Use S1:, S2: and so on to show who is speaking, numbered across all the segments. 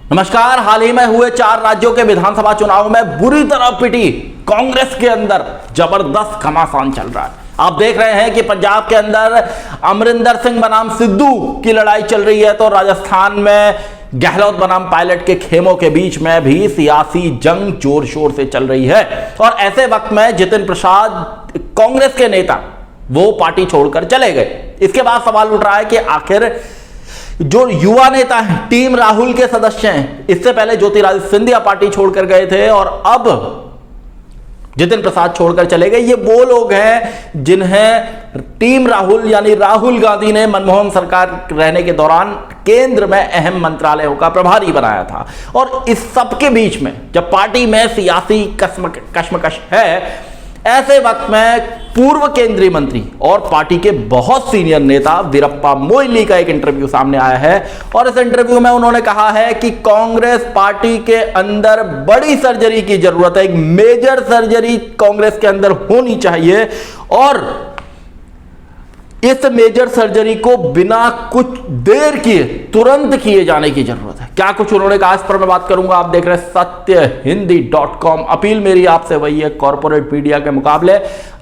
S1: नमस्कार। हाल ही में हुए 4 राज्यों के विधानसभा चुनाव में बुरी तरह पिटी कांग्रेस के अंदर जबरदस्त घमासान चल रहा है। आप देख रहे हैं कि पंजाब के अंदर अमरिंदर सिंह बनाम सिद्धू की लड़ाई चल रही है, तो राजस्थान में गहलोत बनाम पायलट के खेमों के बीच में भी सियासी जंग जोर शोर से चल रही है। और ऐसे वक्त में जितिन प्रसाद कांग्रेस के नेता वो पार्टी छोड़कर चले गए। इसके बाद सवाल उठ रहा है कि आखिर जो युवा नेता हैं, टीम राहुल के सदस्य हैं, इससे पहले ज्योतिरादित्य सिंधिया पार्टी छोड़कर गए थे और अब जितिन प्रसाद छोड़कर चले गए। ये वो लोग हैं जिन्हें टीम राहुल यानी राहुल गांधी ने मनमोहन सरकार रहने के दौरान केंद्र में अहम मंत्रालयों का प्रभारी बनाया था। और इस सब के बीच में जब पार्टी में सियासी कश्मकश है, ऐसे वक्त में पूर्व केंद्रीय मंत्री और पार्टी के बहुत सीनियर नेता वीरप्पा मोइली का एक इंटरव्यू सामने आया है। और इस इंटरव्यू में उन्होंने कहा है कि कांग्रेस पार्टी के अंदर बड़ी सर्जरी की जरूरत है, एक मेजर सर्जरी कांग्रेस के अंदर होनी चाहिए और इस मेजर सर्जरी को बिना कुछ देर किए तुरंत किए जाने की जरूरत है। क्या कुछ उन्होंने कहा, इस पर मैं बात करूंगा। आप देख रहे हैं सत्यहिंदी.com। अपील मेरी आपसे वही है, कॉर्पोरेट मीडिया के मुकाबले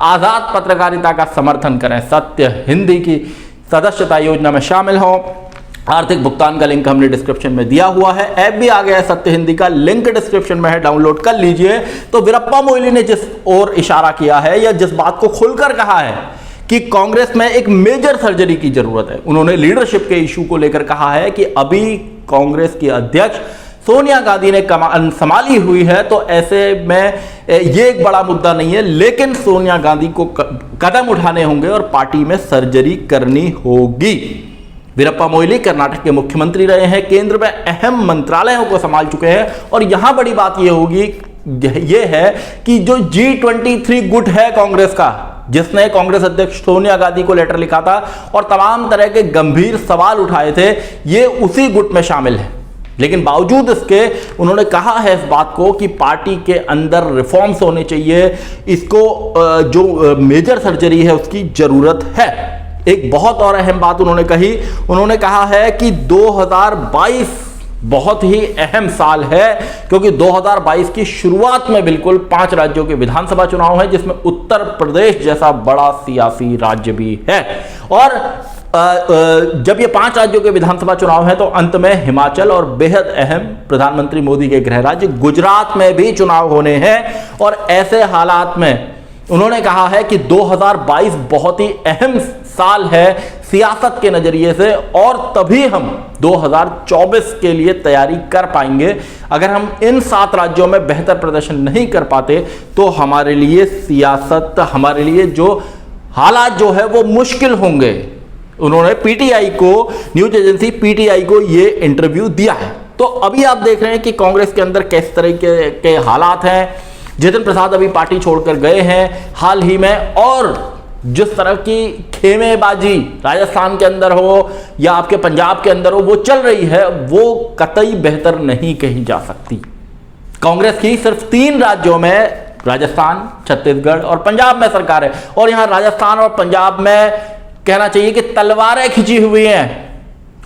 S1: आजाद पत्रकारिता का समर्थन करें, सत्य हिंदी की सदस्यता योजना में शामिल हो। आर्थिक भुगतान का लिंक हमने डिस्क्रिप्शन में दिया हुआ है। ऐप भी आ गया है सत्य हिंदी का, लिंक डिस्क्रिप्शन में है, डाउनलोड कर लीजिए। तो वीरप्पा मोइली ने जिस ओर इशारा किया है या जिस बात को खुलकर कहा है कि कांग्रेस में एक मेजर सर्जरी की जरूरत है, उन्होंने लीडरशिप के इशू को लेकर कहा है कि अभी कांग्रेस की अध्यक्ष सोनिया गांधी ने कमान संभाली हुई है, तो ऐसे में ये एक बड़ा मुद्दा नहीं है, लेकिन सोनिया गांधी को कदम उठाने होंगे और पार्टी में सर्जरी करनी होगी। वीरप्पा मोइली कर्नाटक के मुख्यमंत्री रहे हैं, केंद्र में अहम मंत्रालयों को संभाल चुके हैं। और यहां बड़ी बात यह होगी, यह है कि जो G23 गुट है कांग्रेस का, जिसने कांग्रेस अध्यक्ष सोनिया गांधी को लेटर लिखा था और तमाम तरह के गंभीर सवाल उठाए थे, ये उसी गुट में शामिल है। लेकिन बावजूद इसके उन्होंने कहा है इस बात को कि पार्टी के अंदर रिफॉर्म्स होने चाहिए, इसको जो मेजर सर्जरी है उसकी जरूरत है। एक बहुत और अहम बात उन्होंने कही, उन्होंने कहा है कि 2022 बहुत ही अहम साल है, क्योंकि 2022 की शुरुआत में बिल्कुल 5 राज्यों के विधानसभा चुनाव है, जिसमें उत्तर प्रदेश जैसा बड़ा सियासी राज्य भी है। और जब ये 5 राज्यों के विधानसभा चुनाव है तो अंत में हिमाचल और बेहद अहम प्रधानमंत्री मोदी के गृह राज्य गुजरात में भी चुनाव होने हैं। और ऐसे हालात में उन्होंने कहा है कि 2022 बहुत ही अहम साल है सियासत के नजरिए से, और तभी हम 2024 के लिए तैयारी कर पाएंगे। अगर हम इन 7 राज्यों में बेहतर प्रदर्शन नहीं कर पाते तो हमारे लिए सियासत, हमारे लिए जो हालात जो है वो मुश्किल होंगे। उन्होंने पीटीआई को, न्यूज एजेंसी पीटीआई को ये इंटरव्यू दिया है। तो अभी आप देख रहे हैं कि कांग्रेस के अंदर किस तरह के हालात हैं। जितिन प्रसाद अभी पार्टी छोड़कर गए हैं हाल ही में, और जिस तरह की खेमेबाजी राजस्थान के अंदर हो या आपके पंजाब के अंदर हो वो चल रही है, वो कतई बेहतर नहीं कही जा सकती। कांग्रेस की सिर्फ 3 राज्यों में, राजस्थान, छत्तीसगढ़ और पंजाब में सरकार है, और यहां राजस्थान और पंजाब में कहना चाहिए कि तलवारें खिंची हुई हैं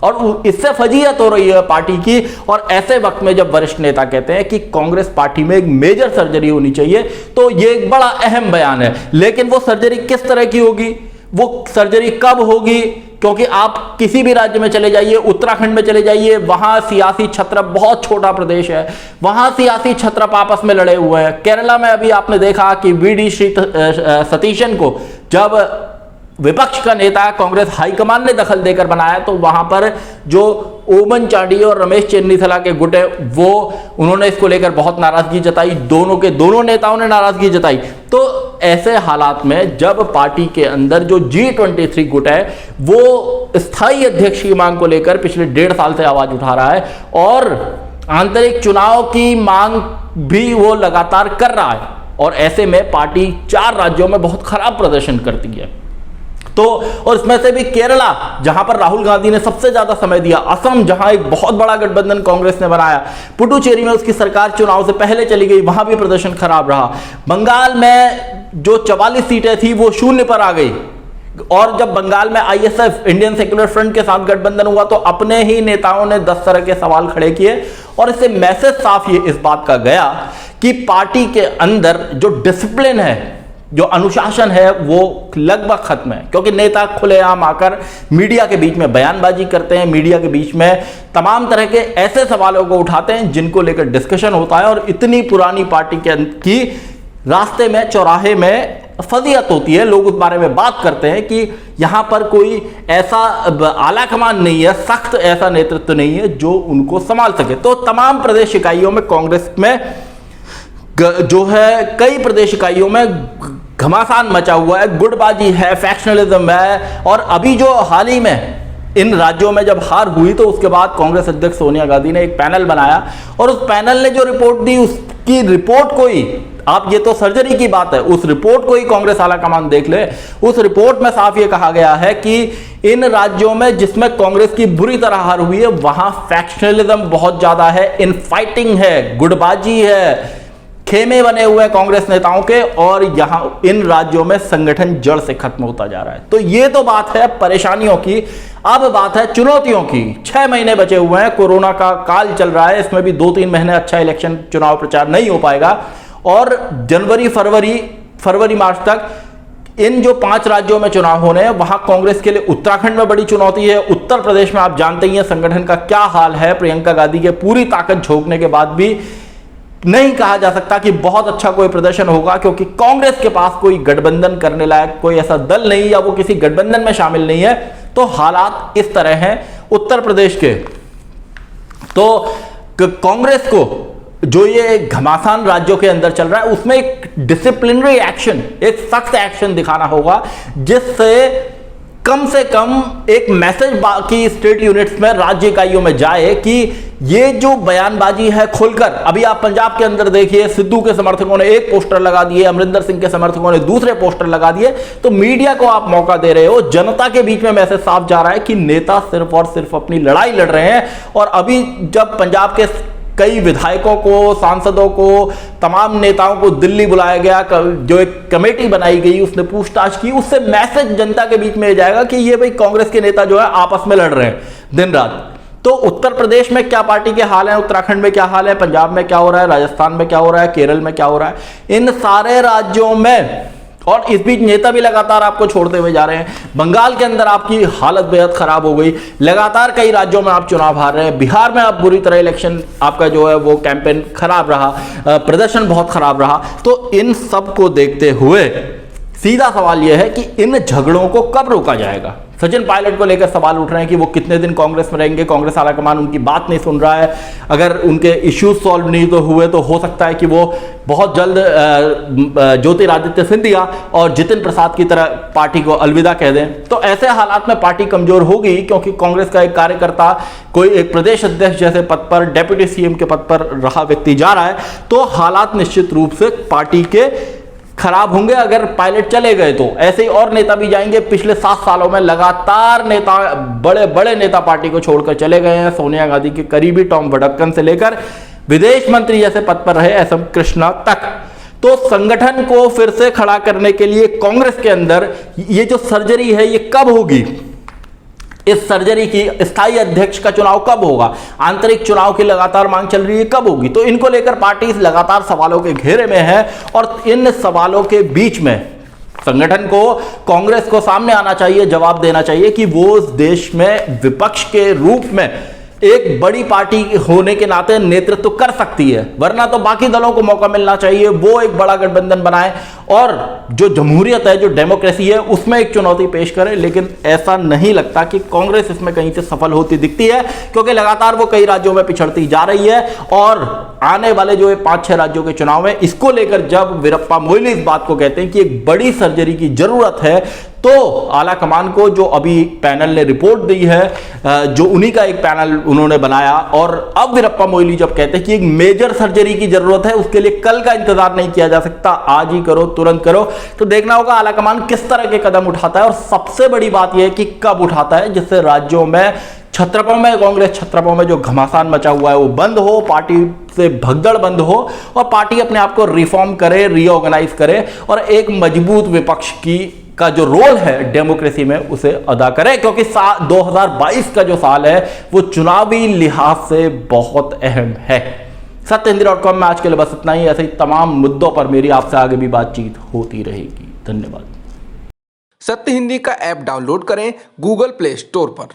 S1: और इससे फजीहत हो रही है पार्टी की। और ऐसे वक्त में जब वरिष्ठ नेता कहते हैं कि कांग्रेस पार्टी में एक मेजर सर्जरी होनी चाहिए, तो ये एक बड़ा अहम बयान है। लेकिन वो सर्जरी किस तरह की होगी, वो सर्जरी कब होगी? क्योंकि आप किसी भी राज्य में चले जाइए, उत्तराखंड में चले जाइए, वहां सियासी छत्र, बहुत छोटा प्रदेश है, वहां सियासी छत्र आपस में लड़े हुए हैं। केरला में अभी आपने देखा कि वीडी सतीशन को जब विपक्ष का नेता कांग्रेस हाईकमान ने दखल देकर बनाया, तो वहां पर जो ओमन चांडी और रमेश चेन्नीथला के गुट है वो उन्होंने इसको लेकर बहुत नाराजगी जताई, दोनों नेताओं ने नाराजगी जताई। तो ऐसे हालात में जब पार्टी के अंदर जो G23 गुट है वो स्थायी अध्यक्ष की मांग को लेकर पिछले 1.5 साल से आवाज उठा रहा है और आंतरिक चुनाव की मांग भी वो लगातार कर रहा है, और ऐसे में पार्टी 4 राज्यों में बहुत खराब प्रदर्शन करती है। तो और इसमें से भी केरला, जहां पर राहुल गांधी ने सबसे ज्यादा समय दिया, असम जहां एक बहुत बड़ा गठबंधन कांग्रेस ने बनाया, पुडुचेरी में उसकी सरकार चुनाव से पहले चली गई, वहां भी प्रदर्शन खराब रहा। बंगाल में जो 44 सीटें थी वो 0 पर आ गई, और जब बंगाल में आईएसएफ इंडियन सेक्युलर फ्रंट के साथ गठबंधन हुआ तो अपने ही नेताओं ने 10 तरह के सवाल खड़े किए और इससे मैसेज साफ ये इस बात का गया कि पार्टी के अंदर जो डिसिप्लिन है, जो अनुशासन है, वो लगभग खत्म है। क्योंकि नेता खुलेआम आकर मीडिया के बीच में बयानबाजी करते हैं, मीडिया के बीच में तमाम तरह के ऐसे सवालों को उठाते हैं जिनको लेकर डिस्कशन होता है, और इतनी पुरानी पार्टी की रास्ते में, चौराहे में फजीयत होती है, लोग उस बारे में बात करते हैं कि यहां पर कोई ऐसा आला कमान नहीं है, सख्त ऐसा नेतृत्व नहीं है जो उनको संभाल सके। तो तमाम प्रदेश इकाइयों में कांग्रेस में जो है, कई प्रदेश इकाइयों में घमासान मचा हुआ है, गुटबाजी है, फैक्शनलिज्म है। और अभी जो हाल ही में इन राज्यों में जब हार हुई तो उसके बाद कांग्रेस अध्यक्ष सोनिया गांधी ने एक पैनल बनाया, और उस पैनल ने जो रिपोर्ट दी उसकी रिपोर्ट को ही, आप ये तो सर्जरी की बात है, उस रिपोर्ट को ही कांग्रेस आलाकमान देख ले। उस रिपोर्ट में साफ ये कहा गया है कि इन राज्यों में जिसमें कांग्रेस की बुरी तरह हार हुई है वहां फैक्शनलिज्म बहुत ज्यादा है, इनफाइटिंग है, गुटबाजी है, खेमे बने हुए कांग्रेस नेताओं के, और यहां इन राज्यों में संगठन जड़ से खत्म होता जा रहा है। तो ये तो बात है परेशानियों की। अब बात है चुनौतियों की। 6 महीने बचे हुए हैं, कोरोना का काल चल रहा है, इसमें भी 2-3 महीने अच्छा इलेक्शन चुनाव प्रचार नहीं हो पाएगा, और जनवरी, फरवरी, मार्च तक इन जो 5 राज्यों में चुनाव होने हैं वहां कांग्रेस के लिए उत्तराखंड में बड़ी चुनौती है। उत्तर प्रदेश में आप जानते ही हैं संगठन का क्या हाल है। प्रियंका गांधी के पूरी ताकत झोंकने के बाद भी नहीं कहा जा सकता कि बहुत अच्छा कोई प्रदर्शन होगा, क्योंकि कांग्रेस के पास कोई गठबंधन करने लायक कोई ऐसा दल नहीं, या वो किसी गठबंधन में शामिल नहीं है। तो हालात इस तरह हैं उत्तर प्रदेश के। तो कांग्रेस को जो ये घमासान राज्यों के अंदर चल रहा है उसमें एक डिसिप्लिनरी एक्शन, एक सख्त एक्शन दिखाना होगा, जिससे कम से कम एक मैसेज बाकी स्टेट यूनिट्स में, राज्य इकाइयों में जाए कि ये जो बयानबाजी है खुलकर, अभी आप पंजाब के अंदर देखिए, सिद्धू के समर्थकों ने एक पोस्टर लगा दिए, अमरिंदर सिंह के समर्थकों ने दूसरे पोस्टर लगा दिए। तो मीडिया को आप मौका दे रहे हो, जनता के बीच में मैसेज साफ जा रहा है कि नेता सिर्फ और सिर्फ अपनी लड़ाई लड़ रहे हैं। और अभी जब पंजाब के कई विधायकों को, सांसदों को, तमाम नेताओं को दिल्ली बुलाया गया, जो एक कमेटी बनाई गई उसने पूछताछ की, उससे मैसेज जनता के बीच में जाएगा कि ये भाई कांग्रेस के नेता जो है आपस में लड़ रहे हैं दिन रात। तो उत्तर प्रदेश में क्या पार्टी के हाल है, उत्तराखंड में क्या हाल है, पंजाब में क्या हो रहा है, राजस्थान में क्या हो रहा है, केरल में क्या हो रहा है, इन सारे राज्यों में, और इस बीच नेता भी लगातार आपको छोड़ते हुए जा रहे हैं। बंगाल के अंदर आपकी हालत बेहद खराब हो गई, लगातार कई राज्यों में आप चुनाव हार रहे हैं, बिहार में आप बुरी तरह इलेक्शन आपका जो है वो कैंपेन खराब रहा, प्रदर्शन बहुत खराब रहा। तो इन सब को देखते हुए सीधा सवाल यह है कि इन झगड़ों को कब रोका जाएगा। सचिन पायलट को लेकर सवाल उठ रहे हैं कि वो कितने दिन कांग्रेस में रहेंगे, कांग्रेस आलाकमान उनकी बात नहीं सुन रहा है, अगर उनके इश्यूज सॉल्व नहीं तो हुए तो हो सकता है कि वो बहुत जल्द ज्योतिरादित्य सिंधिया और जितिन प्रसाद की तरह पार्टी को अलविदा कह दें। तो ऐसे हालात में पार्टी कमजोर होगी, क्योंकि कांग्रेस का एक कार्यकर्ता कोई एक प्रदेश अध्यक्ष जैसे पद पर, डेप्यूटी सीएम के पद पर रहा व्यक्ति जा रहा है, तो हालात निश्चित रूप से पार्टी के खराब होंगे अगर पायलट चले गए तो। ऐसे ही और नेता भी जाएंगे। पिछले 7 सालों में लगातार नेता, बड़े बड़े नेता पार्टी को छोड़कर चले गए हैं। सोनिया गांधी के करीबी टॉम वडक्कन से लेकर विदेश मंत्री जैसे पद पर रहे SM कृष्णा तक। तो संगठन को फिर से खड़ा करने के लिए कांग्रेस के अंदर ये जो सर्जरी है ये कब होगी, इस सर्जरी की स्थायी अध्यक्ष का चुनाव कब होगा, आंतरिक चुनाव की लगातार मांग चल रही है, कब होगी। तो इनको लेकर पार्टी लगातार सवालों के घेरे में है, और इन सवालों के बीच में संगठन को, कांग्रेस को सामने आना चाहिए, जवाब देना चाहिए कि वो इस देश में विपक्ष के रूप में एक बड़ी पार्टी होने के नाते नेतृत्व कर सकती है, वरना तो बाकी दलों को मौका मिलना चाहिए, वो एक बड़ा गठबंधन बनाए और जो जमहूरियत है, जो डेमोक्रेसी है, उसमें एक चुनौती पेश करे। लेकिन ऐसा नहीं लगता कि कांग्रेस इसमें कहीं से सफल होती दिखती है, क्योंकि लगातार वो कई राज्यों में पिछड़ती जा रही है। और आने वाले जो 5-6 राज्यों के चुनाव है, इसको लेकर जब वीरप्पा मोइली इस बात को कहते हैं कि एक बड़ी सर्जरी की जरूरत है, तो आला कमान को जो अभी पैनल ने रिपोर्ट दी है, जो उन्हीं का एक पैनल उन्होंने बनाया, और अब वीरप्पा मोइली जब कहते हैं कि एक मेजर सर्जरी की जरूरत है, उसके लिए कल का इंतजार नहीं किया जा सकता, आज ही करो, तुरंत करो। तो देखना होगा आला कमान किस तरह के कदम उठाता है, और सबसे बड़ी बात यह है कि कब उठाता है, जिससे राज्यों में छत्रपों में, कांग्रेस छत्रपों में जो घमासान मचा हुआ है वो बंद हो, पार्टी से भगदड़ बंद हो, और पार्टी अपने आप को रिफॉर्म करे, रीऑर्गेनाइज करे, और एक मजबूत विपक्ष की का जो रोल है डेमोक्रेसी में उसे अदा करें, क्योंकि 2022 का जो साल है वो चुनावी लिहाज से बहुत अहम है। सत्यहिंदी.com में आज के लिए बस इतना ही। ऐसे ही तमाम मुद्दों पर मेरी आपसे आगे भी बातचीत होती रहेगी। धन्यवाद।
S2: सत्य हिंदी का ऐप डाउनलोड करें गूगल प्ले स्टोर पर।